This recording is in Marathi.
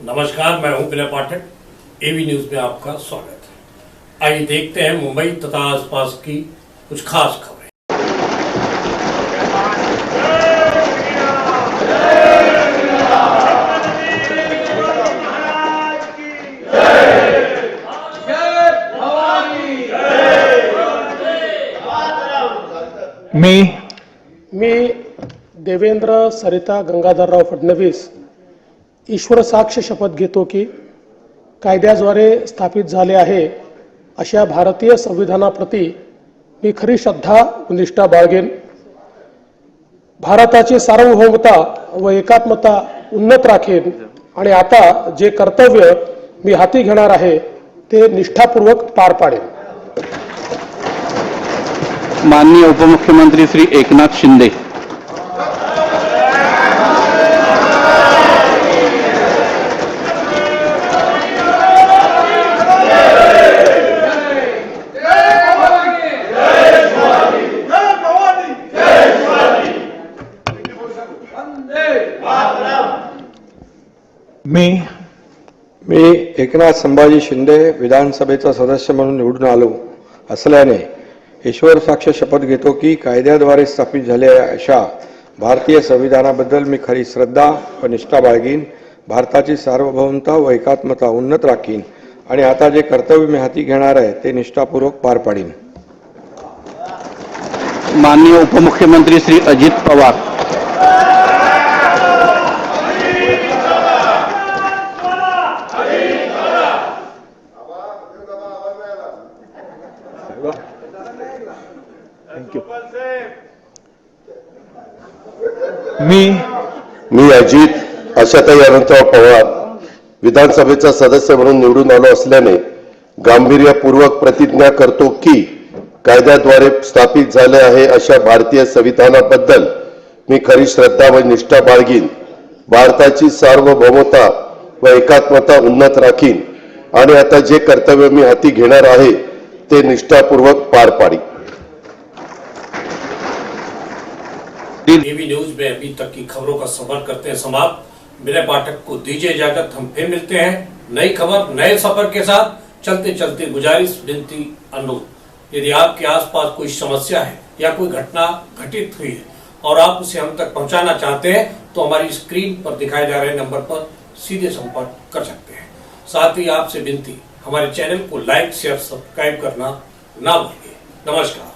नमस्कार, मैं हूं विनय पाठक। एवी न्यूज में आपका स्वागत है। आइए देखते हैं मुंबई तथा आसपास की कुछ खास खबरें। मी देवेंद्र सरिता गंगाधरराव फडणवीस ईश्वर साक्ष शपथ घेतो की कायद्याद्वारे स्थापित झाले आहे अशा भारतीय संविधानाप्रती मी खरी श्रद्धा व निष्ठा बाळगेन। भारताची सार्वभौमता व एकात्मता उन्नत राखेन आणि आता जे कर्तव्य मी हाती घेणार आहे ते निष्ठापूर्वक पार पाडेन। माननीय उपमुख्यमंत्री श्री एकनाथ शिंदे। मी एकनाथ संभाजी शिंदे विधानसभेचा सदस्य म्हणून निवडून आलो असल्याने ईश्वर साक्ष शपथ घेतो की कायद्याद्वारे स्थापित झालेल्या अशा भारतीय संविधानाबद्दल मी खरी श्रद्धा व निष्ठा बाळगीन। भारताची सार्वभौमता व एकात्मता उन्नत राखीन आणि आता जे कर्तव्य मी हाती घेणार आहे ते निष्ठापूर्वक पार पाडीन। माननीय उपमुख्यमंत्री श्री अजित पवार। मी अजित आशाताई अनंतराव पवार विधानसभेचा सदस्य म्हणून निवडून आलो असल्याने गांभीर्यपूर्वक प्रतिज्ञा करतो की कायद्याद्वारे स्थापित झाले आहे अशा भारतीय संविधानाबद्दल मी खरी श्रद्धा व निष्ठा बाळगीन। भारताची सार्वभौमता व एकात्मता उन्नत राखीन आणि आता जे कर्तव्य मी हाती घेणार आहे ते निष्ठापूर्वक पार पाडीन। एवी न्यूज में अभी तक की खबरों का सफर करते हैं समाप्त। विनय पाठक को दीजिए इजाजत। हम फिर मिलते हैं नई खबर नए सफर के साथ। चलते चलते गुजारिश, विनती, अनुरोध, यदि आपके आसपास कोई समस्या है या कोई घटना घटित हुई है और आप उसे हम तक पहुंचाना चाहते हैं तो हमारी स्क्रीन पर दिखाए जा रहे नंबर पर सीधे संपर्क कर सकते हैं। साथ ही आपसे विनती, हमारे चैनल को लाइक शेयर सब्सक्राइब करना ना भूलिए। नमस्कार।